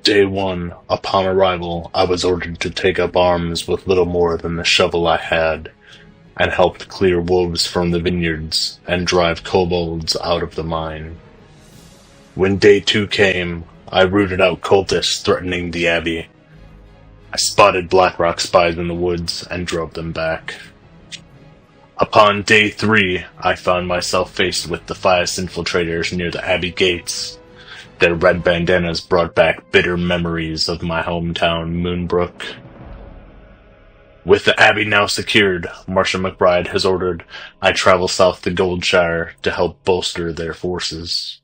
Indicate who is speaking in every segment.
Speaker 1: Day one, upon arrival, I was ordered to take up arms with little more than the shovel I had, and helped clear wolves from the vineyards and drive kobolds out of the mine. When day two came, I rooted out cultists threatening the abbey. I spotted Blackrock spies in the woods and drove them back. Upon day three, I found myself faced with the Fias infiltrators near the abbey gates. Their red bandanas brought back bitter memories of my hometown, Moonbrook. With the abbey now secured, Marshall McBride has ordered I travel south to Goldshire to help bolster their forces.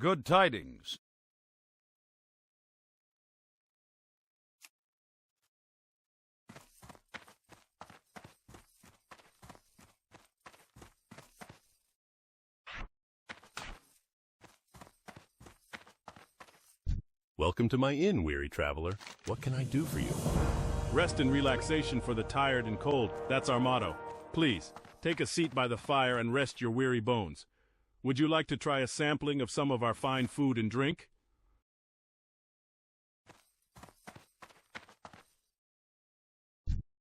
Speaker 2: Good tidings.
Speaker 3: Welcome to my inn, weary traveler. What can I do for you?
Speaker 2: Rest and relaxation for the tired and cold. That's our motto. Please, take a seat by the fire and rest your weary bones. Would you like to try a sampling of some of our fine food and drink?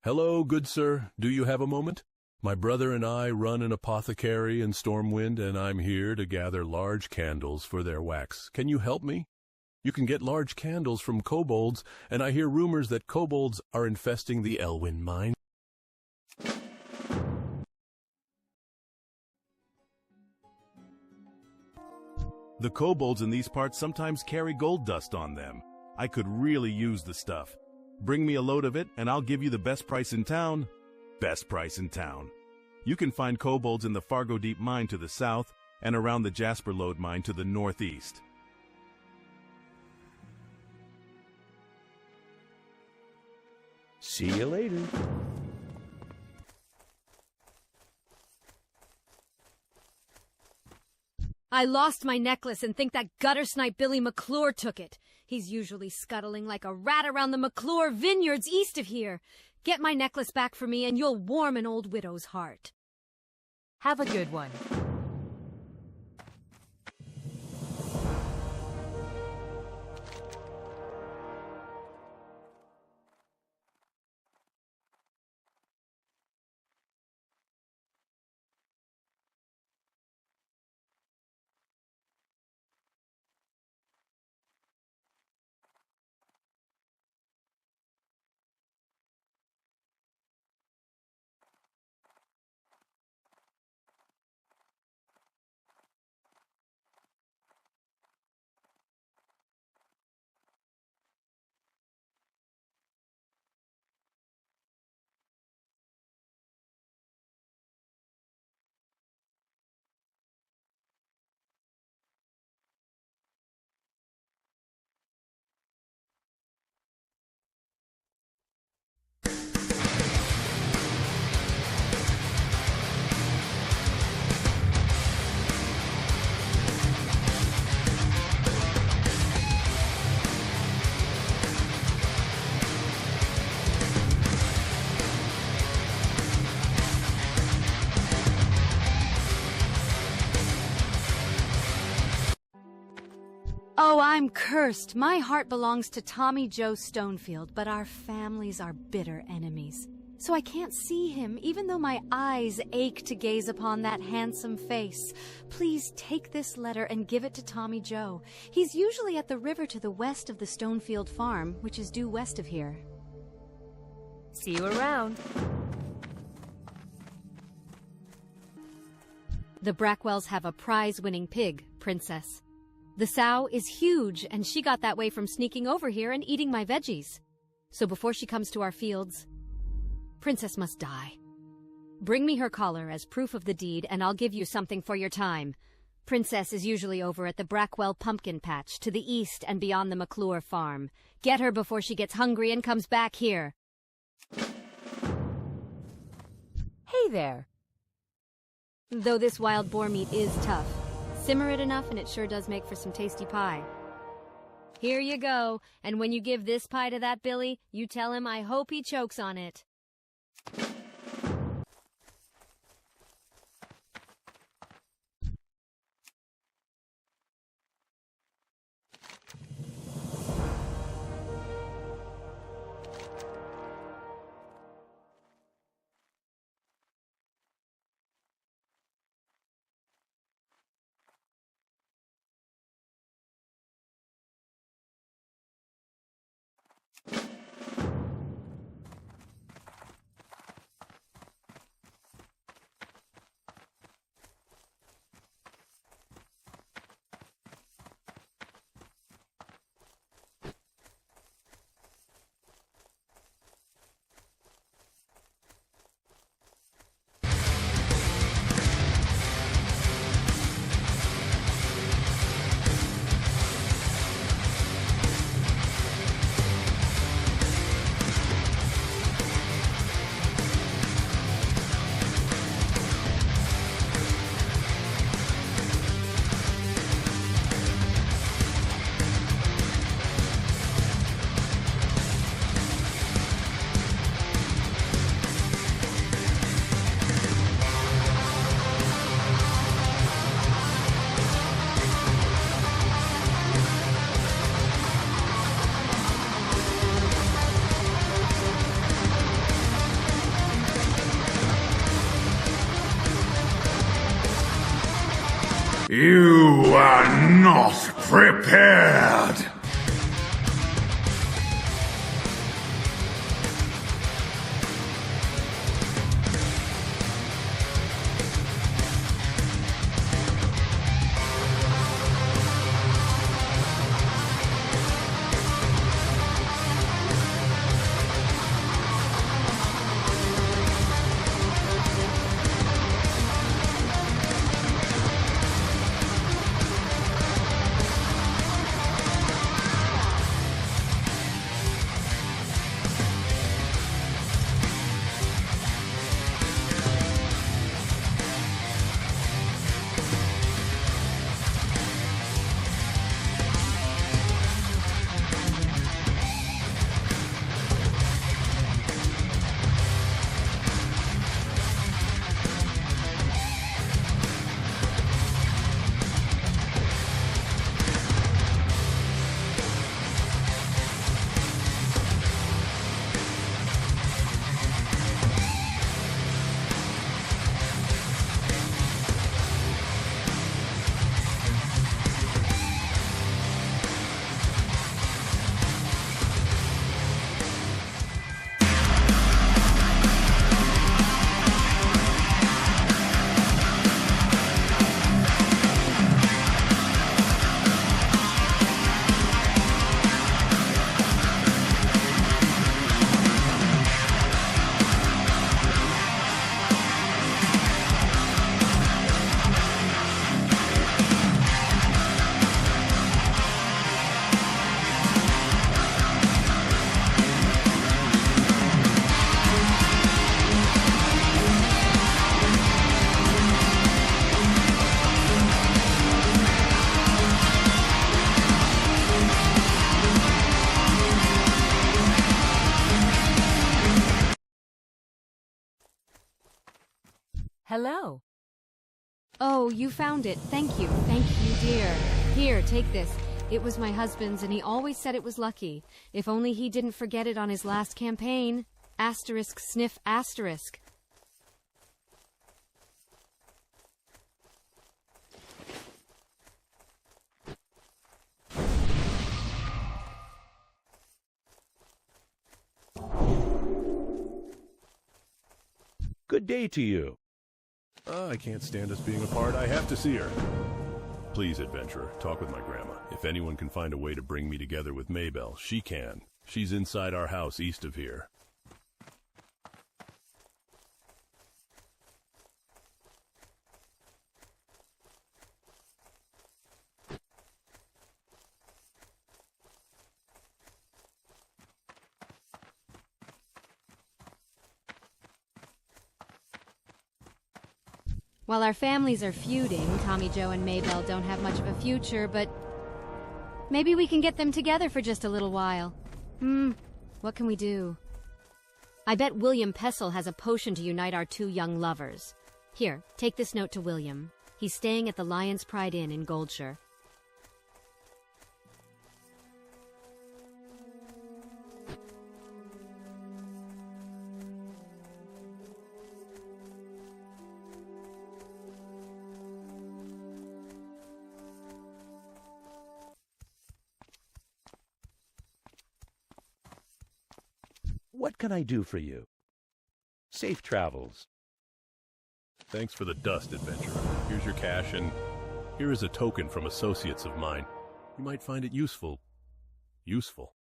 Speaker 3: Hello, good sir. Do you have a moment? My brother and I run an apothecary in Stormwind, and I'm here to gather large candles for their wax. Can you help me? You can get large candles from kobolds, and I hear rumors that kobolds are infesting the Elwynn mine.
Speaker 2: The kobolds in these parts sometimes carry gold dust on them. I could really use the stuff. Bring me a load of it, and I'll give you the best price in town. Best price in town. You can find kobolds in the Fargo Deep mine to the south, and around the Jasper Lode mine to the northeast.
Speaker 4: See you later.
Speaker 5: I lost my necklace and think that gutter snipe Billy McClure took it. He's usually scuttling like a rat around the McClure vineyards east of here. Get my necklace back for me and you'll warm an old widow's heart.
Speaker 6: Have a good one.
Speaker 5: Oh, I'm cursed. My heart belongs to Tommy Joe Stonefield, but our families are bitter enemies. So I can't see him, even though my eyes ache to gaze upon that handsome face. Please take this letter and give it to Tommy Joe. He's usually at the river to the west of the Stonefield farm, which is due west of here.
Speaker 6: See you around.
Speaker 5: The Brackwells have a prize-winning pig, Princess. The sow is huge, and she got that way from sneaking over here and eating my veggies. So before she comes to our fields, Princess must die. Bring me her collar as proof of the deed, and I'll give you something for your time. Princess is usually over at the Brackwell pumpkin patch, to the east and beyond the McClure farm. Get her before she gets hungry and comes back here.
Speaker 6: Hey there.
Speaker 5: Though this wild boar meat is tough. Simmer it enough and it sure does make for some tasty pie. Here you go, and when you give this pie to that Billy, you tell him I hope he chokes on it.
Speaker 4: You are not prepared!
Speaker 6: Hello.
Speaker 5: Oh, you found it. Thank you. Thank you, dear. Here, take this. It was my husband's, and he always said it was lucky. If only he didn't forget it on his last campaign. Asterisk sniff asterisk.
Speaker 3: Good day to you. I can't stand us being apart. I have to see her. Please, adventurer, talk with my grandma. If anyone can find a way to bring me together with Maybelle, she can. She's inside our house east of here.
Speaker 5: While our families are feuding, Tommy Joe and Maybelle don't have much of a future, but maybe we can get them together for just a little while. What can we do? I bet William Pessel has a potion to unite our two young lovers. Here, take this note to William. He's staying at the Lion's Pride Inn in Goldshire.
Speaker 7: What can I do for you? Safe travels.
Speaker 3: Thanks for the dust, adventurer. Here's your cash, and here is a token from associates of mine. You might find it useful. Useful.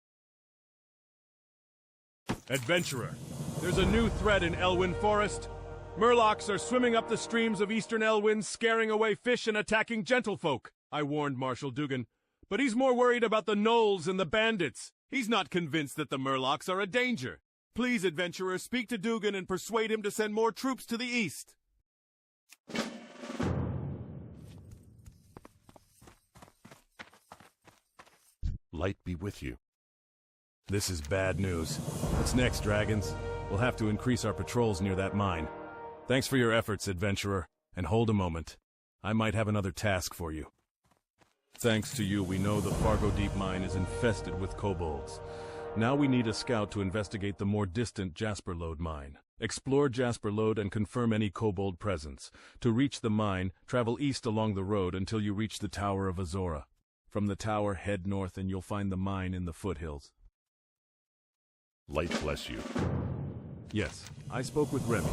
Speaker 3: Adventurer, there's a new threat in Elwynn Forest. Murlocs are swimming up the streams of eastern Elwynn, scaring away fish and attacking gentlefolk. I warned Marshal Dugan, but he's more worried about the gnolls and the bandits. He's not convinced that the Murlocs are a danger. Please, adventurer, speak to Dugan and persuade him to send more troops to the east.
Speaker 2: Light be with you. This is bad news. What's next, dragons? We'll have to increase our patrols near that mine. Thanks for your efforts, adventurer. And hold a moment. I might have another task for you. Thanks to you, we know the Fargo Deep Mine is infested with kobolds. Now we need a scout to investigate the more distant Jasper Lode mine. Explore Jasper Lode and confirm any kobold presence. To reach the mine, travel east along the road until you reach the Tower of Azora. From the tower, head north and you'll find the mine in the foothills.
Speaker 3: Light bless you.
Speaker 2: Yes, I spoke with Remy.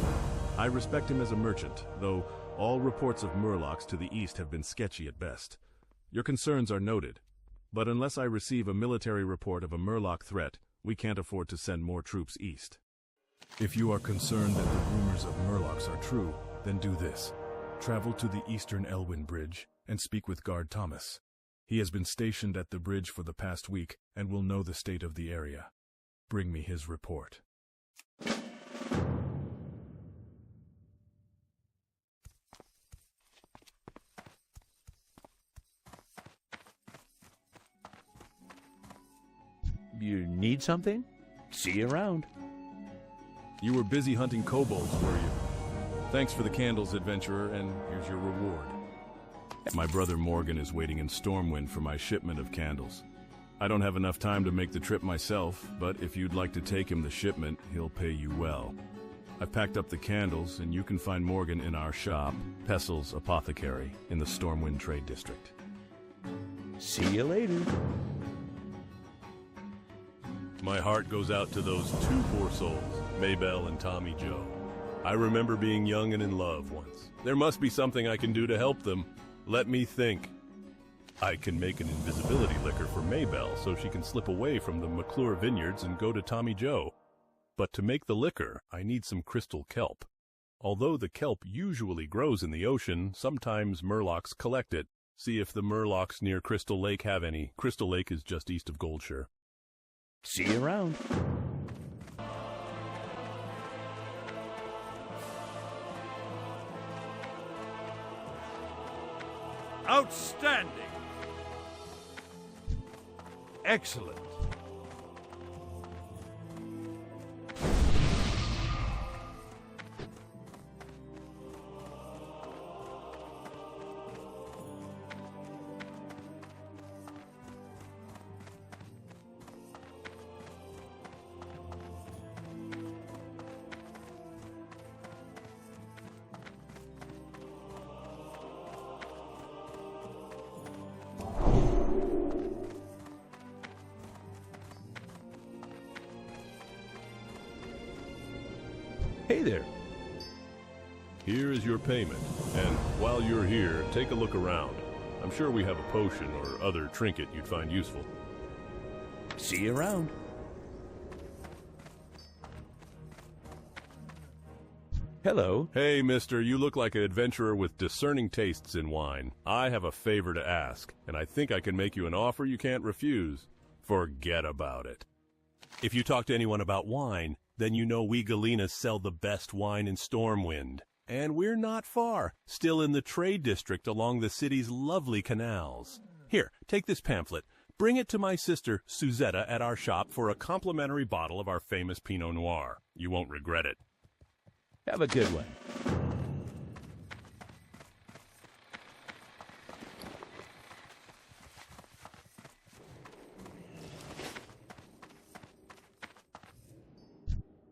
Speaker 2: I respect him as a merchant, though all reports of Murlocs to the east have been sketchy at best. Your concerns are noted, but unless I receive a military report of a Murloc threat, we can't afford to send more troops east. If you are concerned that the rumors of Murlocs are true, then do this. Travel to the eastern Elwynn Bridge and speak with Guard Thomas. He has been stationed at the bridge for the past week and will know the state of the area. Bring me his report.
Speaker 7: You need something? See you around.
Speaker 2: You were busy hunting kobolds, were you? Thanks for the candles, adventurer, and here's your reward. My brother Morgan is waiting in Stormwind for my shipment of candles. I don't have enough time to make the trip myself, but if you'd like to take him the shipment, he'll pay you well. I've packed up the candles, and you can find Morgan in our shop, Pessel's Apothecary, in the Stormwind Trade District.
Speaker 7: See you later.
Speaker 3: My heart goes out to those two poor souls, Maybelle and Tommy Joe. I remember being young and in love once. There must be something I can do to help them. Let me think. I can make an invisibility liquor for Maybelle so she can slip away from the McClure vineyards and go to Tommy Joe. But to make the liquor, I need some crystal kelp. Although the kelp usually grows in the ocean, sometimes Murlocs collect it. See if the Murlocs near Crystal Lake have any. Crystal Lake is just east of Goldshire.
Speaker 7: See you around.
Speaker 4: Outstanding! Excellent.
Speaker 7: Hey there.
Speaker 3: Here is your payment, and while you're here, take a look around. I'm sure we have a potion or other trinket you'd find useful.
Speaker 7: See you around. Hello.
Speaker 3: Hey, mister, you look like an adventurer with discerning tastes in wine. I have a favor to ask, and I think I can make you an offer you can't refuse. Forget about it. If you talk to anyone about wine, then you know we Galenas sell the best wine in Stormwind. And we're not far, still in the trade district along the city's lovely canals. Here, take this pamphlet. Bring it to my sister, Suzetta, at our shop for a complimentary bottle of our famous Pinot Noir. You won't regret it.
Speaker 7: Have a good one.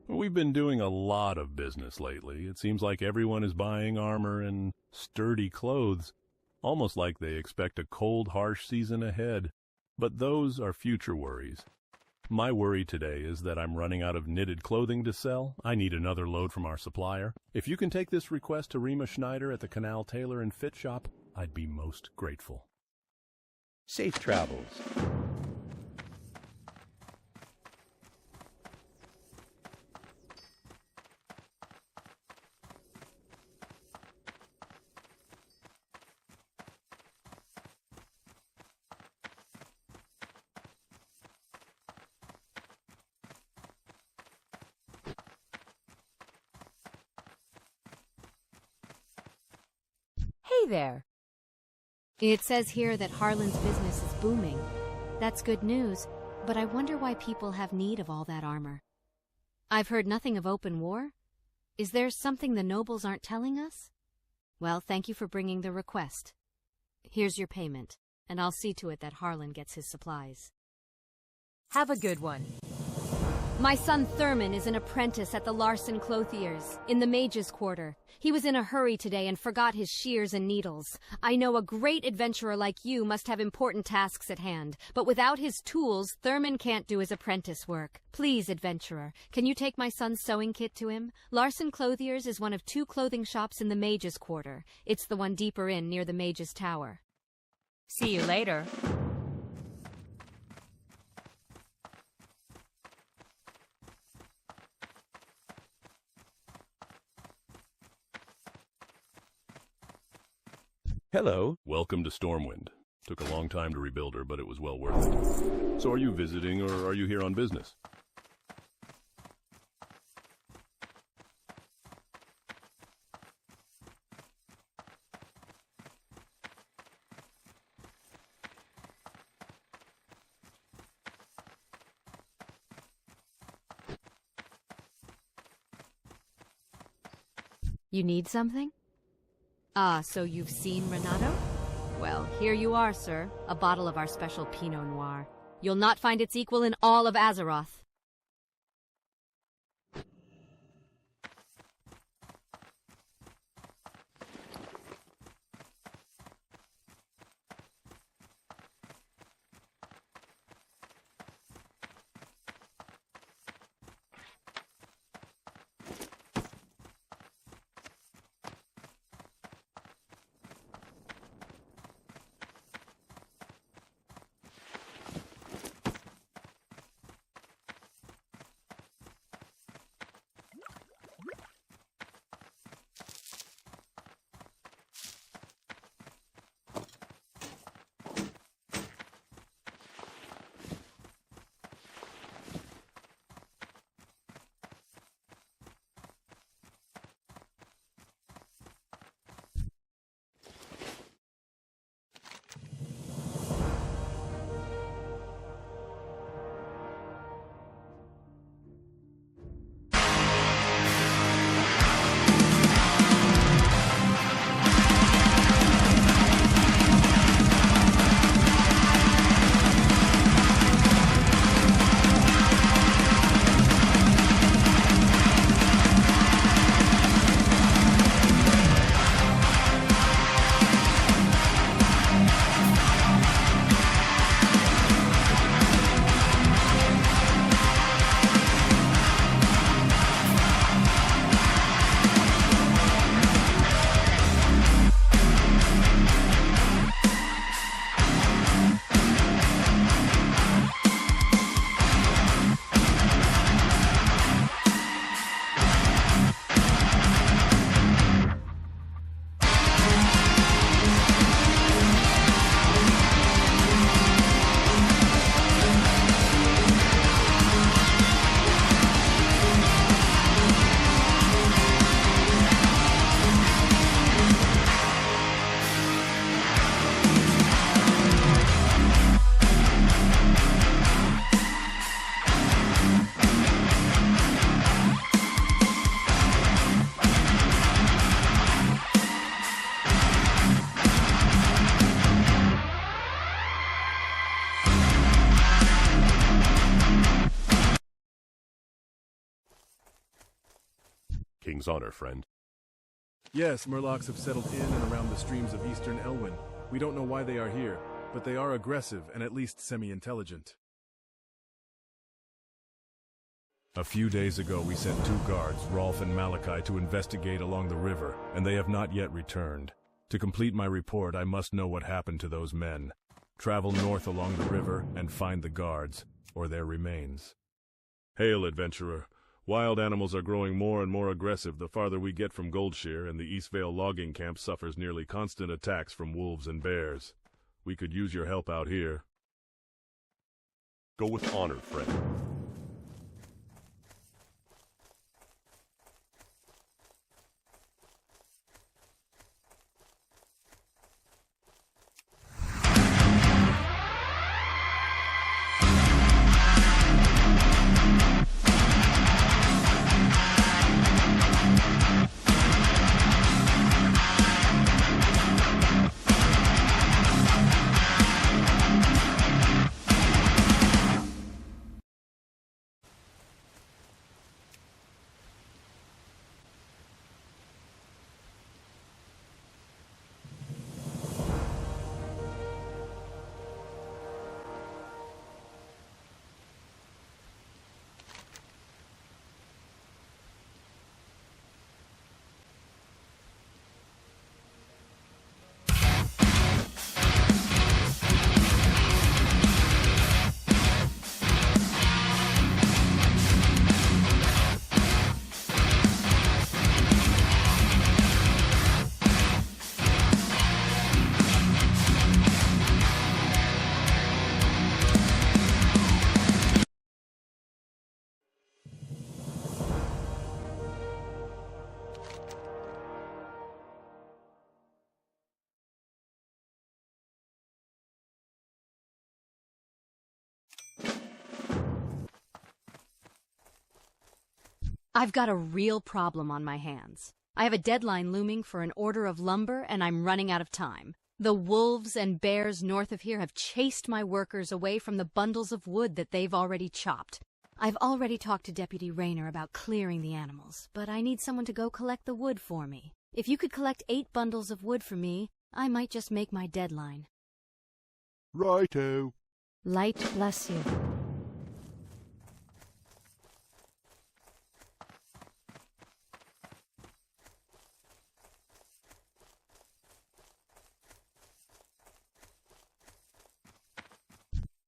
Speaker 3: We've been doing a lot of business lately. It seems like everyone is buying armor and sturdy clothes, almost like they expect a cold, harsh season ahead. But those are future worries. My worry today is that I'm running out of knitted clothing to sell. I need another load from our supplier. If you can take this request to Rima Schneider at the Canal Tailor and Fit Shop, I'd be most grateful.
Speaker 7: Safe travels.
Speaker 6: Hey there.
Speaker 5: It says here that Harlan's business is booming. That's good news, but I wonder why people have need of all that armor. I've heard nothing of open war. Is there something the nobles aren't telling us? Well, thank you for bringing the request. Here's your payment, and I'll see to it that Harlan gets his supplies.
Speaker 6: Have a good one.
Speaker 5: My son Thurman is an apprentice at the Larson Clothiers, in the Mage's Quarter. He was in a hurry today and forgot his shears and needles. I know a great adventurer like you must have important tasks at hand, but without his tools, Thurman can't do his apprentice work. Please, adventurer, can you take my son's sewing kit to him? Larson Clothiers is one of 2 clothing shops in the Mage's Quarter. It's the one deeper in near the Mage's Tower.
Speaker 6: See you later.
Speaker 7: Hello.
Speaker 3: Welcome to Stormwind. Took a long time to rebuild her, but it was well worth it. So are you visiting, or are you here on business?
Speaker 5: You need something? Ah, so you've seen Renato? Well, here you are, sir. A bottle of our special Pinot Noir. You'll not find its equal in all of Azeroth.
Speaker 3: King's honor, friend.
Speaker 2: Yes, Murlocs have settled in and around the streams of eastern Elwynn. We don't know why they are here, but they are aggressive and at least semi-intelligent. A few days ago we sent 2 guards, Rolf and Malachi, to investigate along the river, and they have not yet returned. To complete my report, I must know what happened to those men. Travel north along the river and find the guards, or their remains.
Speaker 3: Hail, adventurer. Wild animals are growing more and more aggressive the farther we get from Goldshire, and the Eastvale logging camp suffers nearly constant attacks from wolves and bears. We could use your help out here.
Speaker 8: Go with honor, friend.
Speaker 5: I've got a real problem on my hands. I have a deadline looming for an order of lumber, and I'm running out of time. The wolves and bears north of here have chased my workers away from the bundles of wood that they've already chopped. I've already talked to Deputy Rayner about clearing the animals, but I need someone to go collect the wood for me. If you could collect 8 bundles of wood for me, I might just make my deadline.
Speaker 8: Righto.
Speaker 5: Light bless you.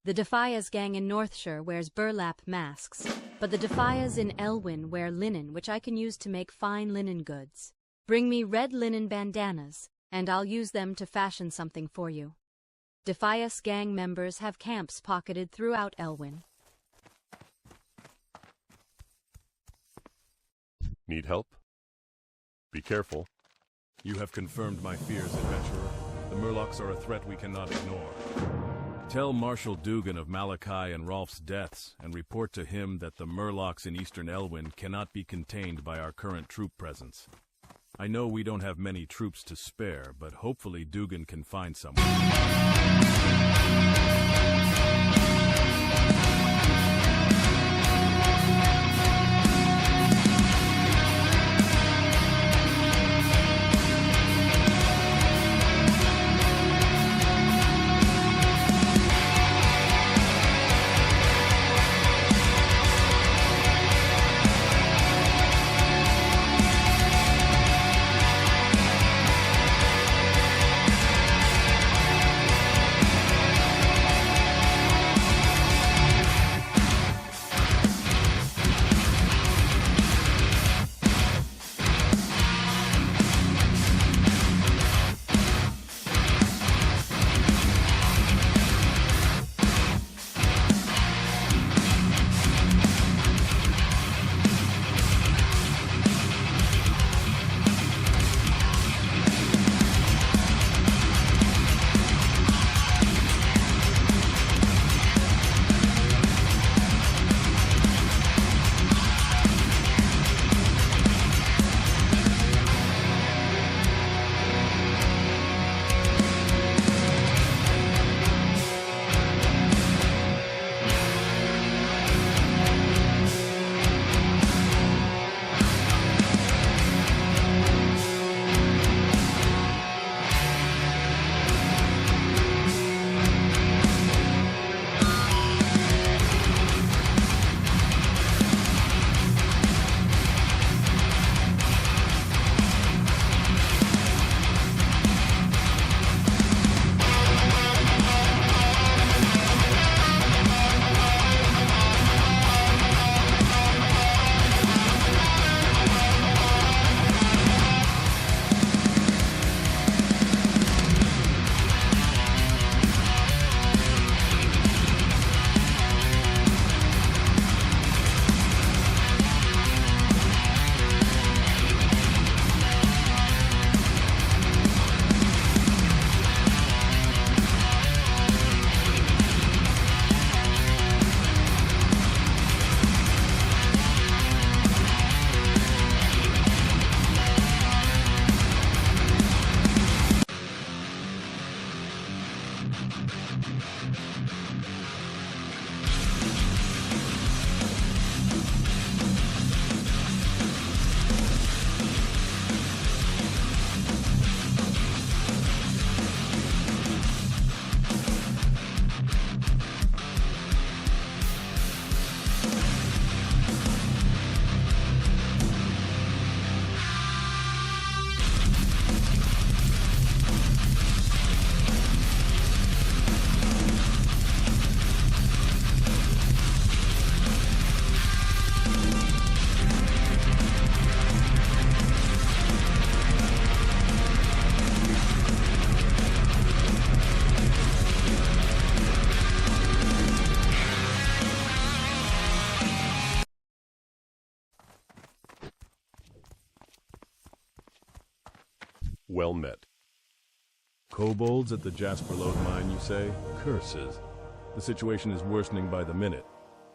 Speaker 5: The Defias gang in Northshire wears burlap masks, but the Defias in Elwynn wear linen, which I can use to make fine linen goods. Bring me red linen bandanas, and I'll use them to fashion something for you. Defias gang members have camps pocketed throughout Elwynn.
Speaker 8: Need help? Be careful.
Speaker 2: You have confirmed my fears, adventurer. The Murlocs are a threat we cannot ignore. Tell Marshal Dugan of Malachi and Rolf's deaths, and report to him that the Murlocs in eastern Elwynn cannot be contained by our current troop presence. I know we don't have many troops to spare, but hopefully Dugan can find someone.
Speaker 8: Well met.
Speaker 3: Kobolds at the Jasper Lode mine, you say? Curses. The situation is worsening by the minute.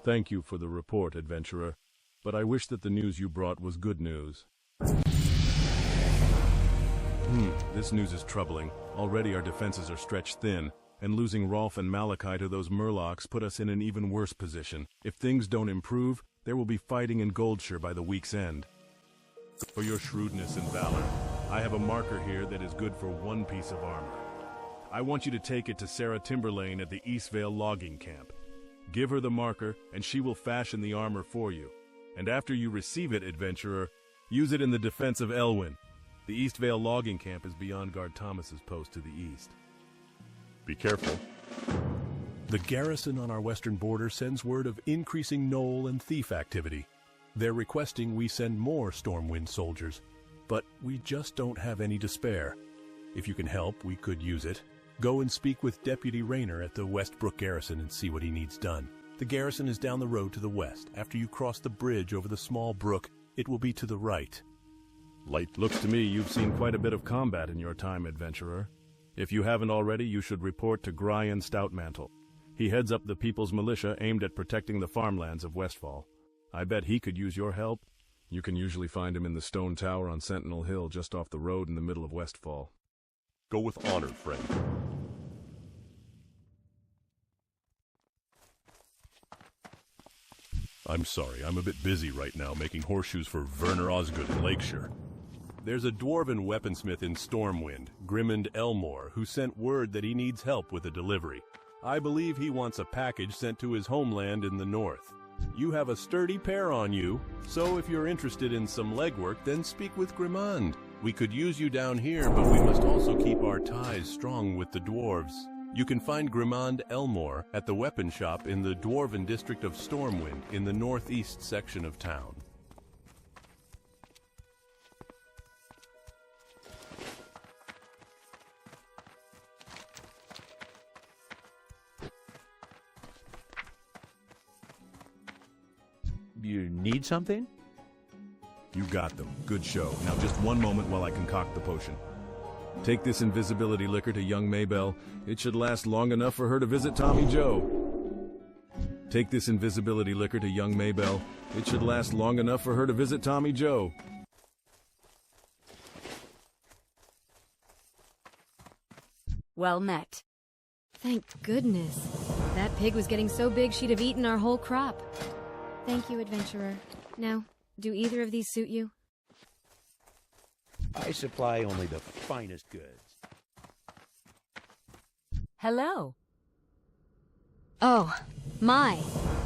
Speaker 3: Thank you for the report, adventurer, but I wish that the news you brought was good news. This news is troubling. Already our defenses are stretched thin, and losing Rolf and Malachi to those Murlocs put us in an even worse position. If things don't improve, there will be fighting in Goldshire by the week's end. For your shrewdness and valor, I have a marker here that is good for 1 piece of armor. I want you to take it to Sarah Timberlane at the Eastvale logging camp. Give her the marker, and she will fashion the armor for you. And after you receive it, adventurer, use it in the defense of Elwynn. The Eastvale logging camp is beyond Guard Thomas's post to the east.
Speaker 8: Be careful.
Speaker 3: The garrison on our western border sends word of increasing gnoll and thief activity. They're requesting we send more Stormwind soldiers, but we just don't have any to spare. If you can help, we could use it. Go and speak with Deputy Rayner at the Westbrook garrison and see what he needs done. The garrison is down the road to the west. After you cross the bridge over the small brook, it will be to the right.
Speaker 8: Light.
Speaker 3: Looks to me you've seen quite a bit of combat in your time, adventurer. If you haven't already, you should report to Gryan Stoutmantle. He heads up the People's Militia aimed at protecting the farmlands of Westfall. I bet he could use your help. You can usually find him in the stone tower on Sentinel Hill just off the road in the middle of Westfall.
Speaker 8: Go with honor, friend.
Speaker 3: I'm sorry, I'm a bit busy right now making horseshoes for Werner Osgood in Lakeshire. There's a dwarven weaponsmith in Stormwind, Grimmond Elmore, who sent word that he needs help with a delivery. I believe he wants a package sent to his homeland in the north. You have a sturdy pair on you, so if you're interested in some legwork, then speak with Grimmond. We could use you down here, but we must also keep our ties strong with the dwarves. You can find Grimmond Elmore at the weapon shop in the Dwarven district of Stormwind in the northeast section of town.
Speaker 7: You need something?
Speaker 3: You got them. Good show. Now just one moment while I concoct the potion. Take this invisibility liquor to young Maybelle. It should last long enough for her to visit Tommy Joe. Take this invisibility liquor to young Maybelle. It should last long enough for her to visit Tommy Joe.
Speaker 6: Well met.
Speaker 5: Thank goodness. That pig was getting so big she'd have eaten our whole crop. Thank you, adventurer. Now, do either of these suit you?
Speaker 7: I supply only the finest goods.
Speaker 6: Hello.
Speaker 5: Oh, my.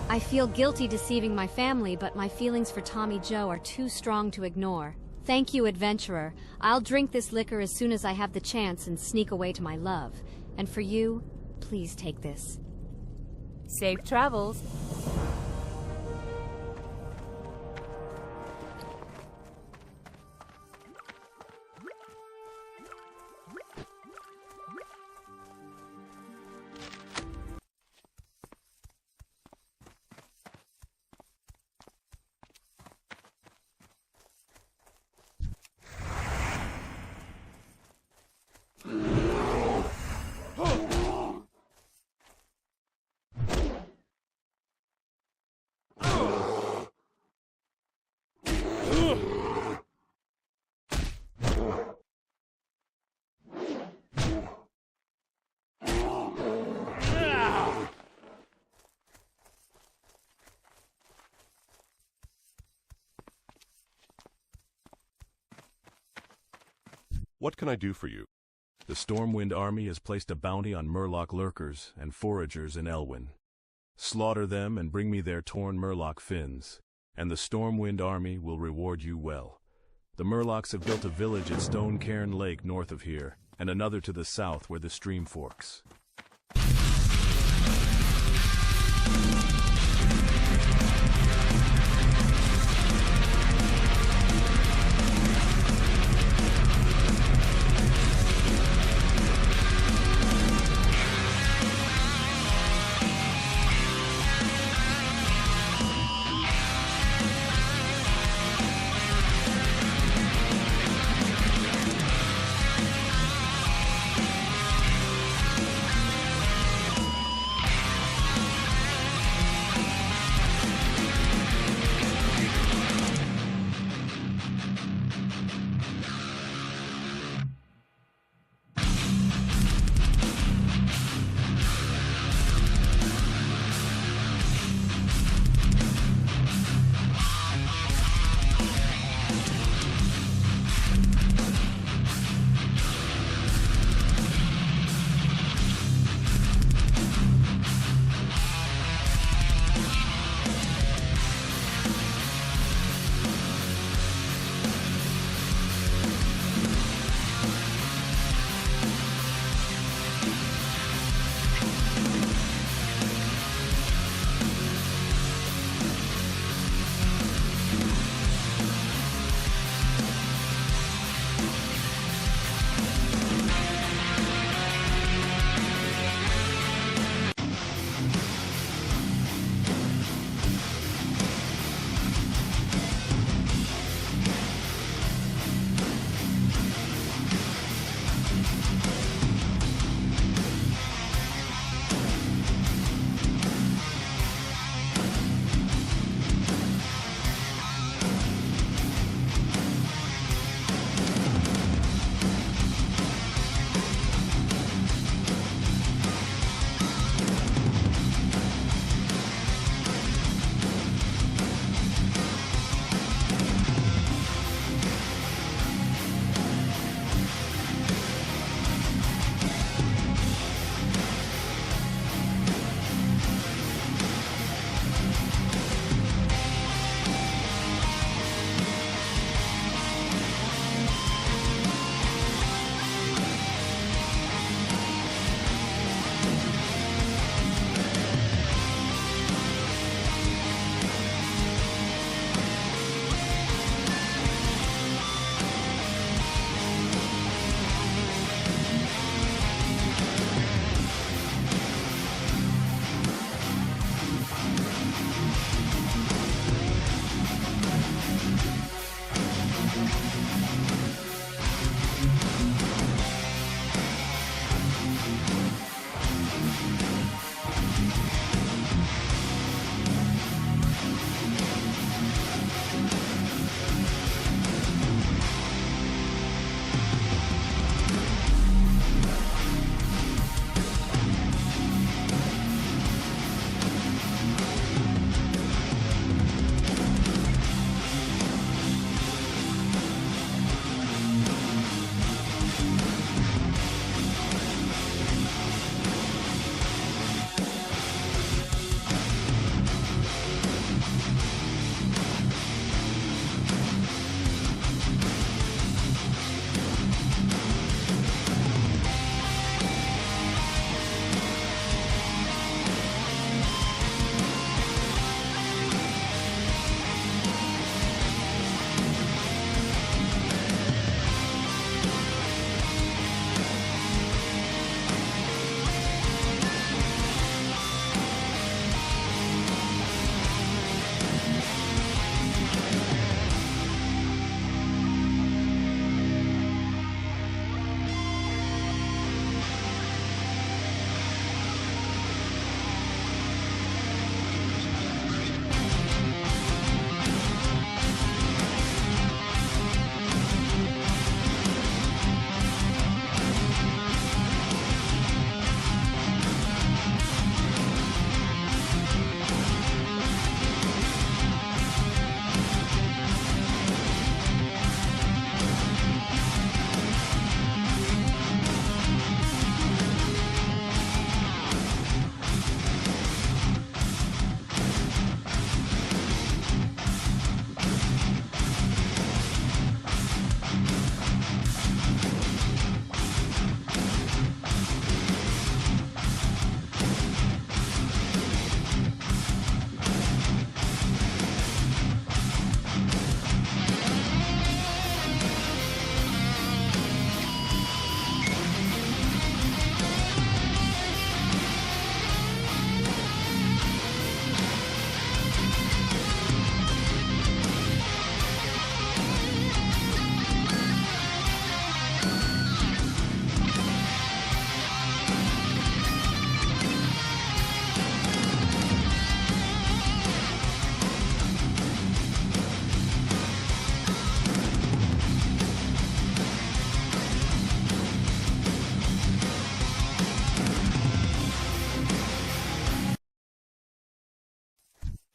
Speaker 5: I feel guilty deceiving my family, but my feelings for Tommy Joe are too strong to ignore. Thank you, adventurer. I'll drink this liquor as soon as I have the chance and sneak away to my love. And for you, please take this.
Speaker 6: Safe travels.
Speaker 8: What can I do for you?
Speaker 3: The Stormwind army has placed a bounty on Murloc lurkers and foragers in Elwynn. Slaughter them and bring me their torn Murloc fins, and the Stormwind army will reward you well. The Murlocs have built a village at Stone Cairn Lake north of here, and another to the south where the stream forks.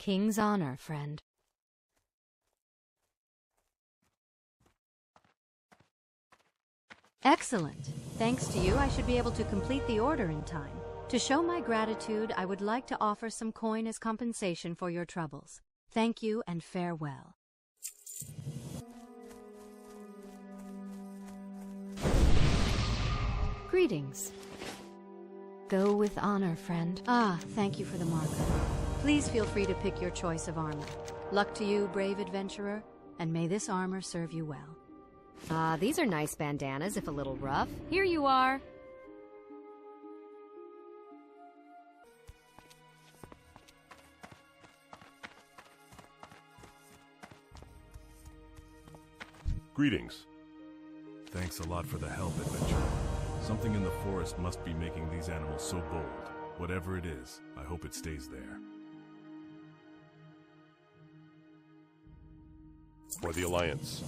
Speaker 5: King's honor, friend. Excellent. Thanks to you, I should be able to complete the order in time. To show my gratitude, I would like to offer some coin as compensation for your troubles. Thank you and farewell. Greetings. Go with honor, friend. Ah, thank you for the marker. Please feel free to pick your choice of armor. Luck to you, brave adventurer, and may this armor serve you well.
Speaker 9: Ah, these are nice bandanas, if a little rough. Here you are.
Speaker 8: Greetings.
Speaker 2: Thanks a lot for the help, adventurer. Something in the forest must be making these animals so bold. Whatever it is, I hope it stays there.
Speaker 8: For the Alliance.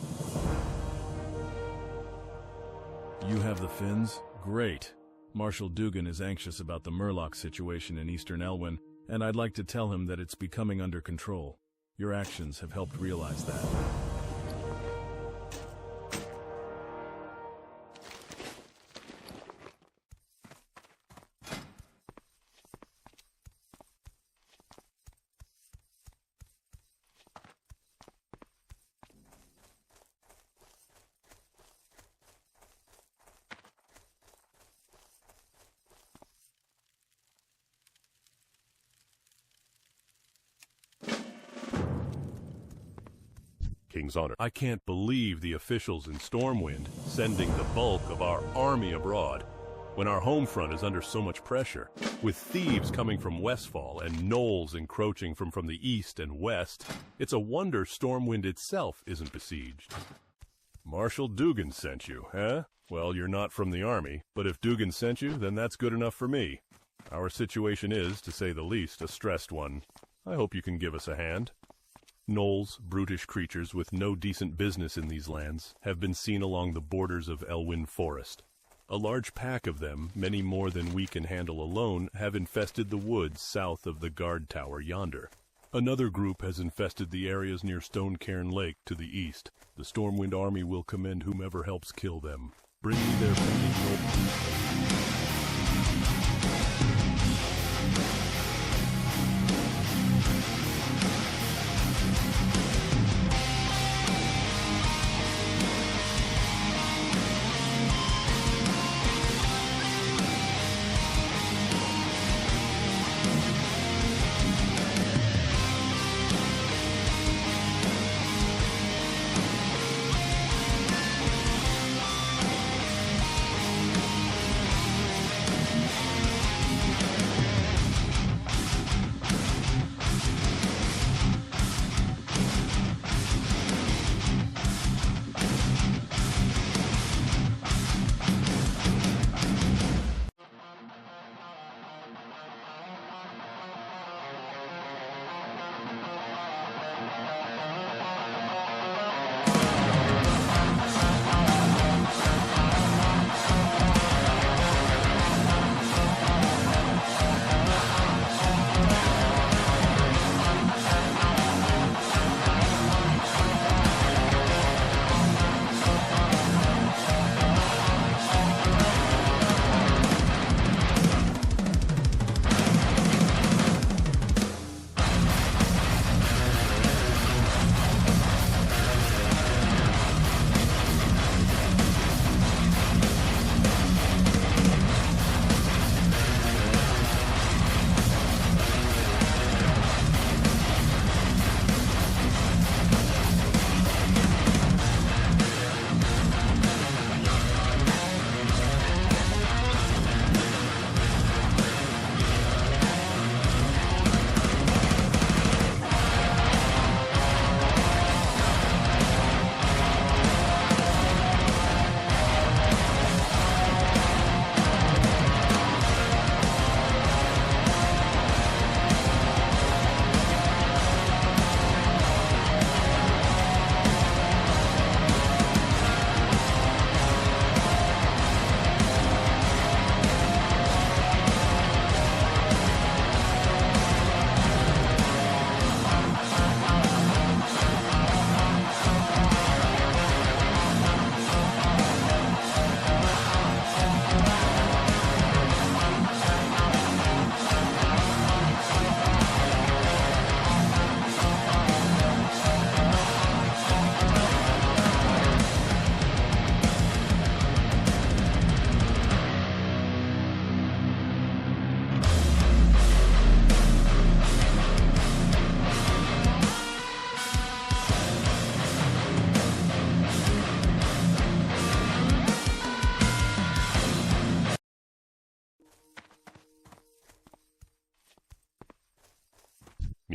Speaker 2: You have the Finns? Great. Marshal Dugan is anxious about the Murloc situation in eastern Elwynn, and I'd like to tell him that it's becoming under control. Your actions have helped realize that.
Speaker 8: King's honor.
Speaker 3: I can't believe the officials in Stormwind sending the bulk of our army abroad when our home front is under so much pressure. With thieves coming from Westfall and gnolls encroaching from the east and west, it's a wonder Stormwind itself isn't besieged. Marshal Dugan sent you, huh? Well, you're not from the army, but if Dugan sent you, then that's good enough for me. Our situation is, to say the least, a stressed one. I hope you can give us a hand. Gnolls, brutish creatures with no decent business in these lands, have been seen along the borders of Elwynn Forest. A large pack of them, many more than we can handle alone, have infested the woods south of the guard tower yonder. Another group has infested the areas near Stonecairn Lake to the east. The Stormwind army will commend whomever helps kill them. Bring me their pending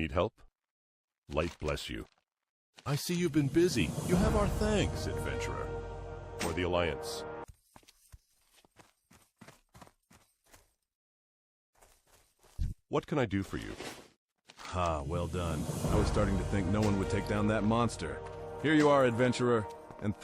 Speaker 8: need help? Light bless you.
Speaker 3: I see you've been busy. You have our thanks, adventurer.
Speaker 8: For the Alliance. What can I do for you?
Speaker 3: Ah, well done. I was starting to think no one would take down that monster. Here you are, adventurer, and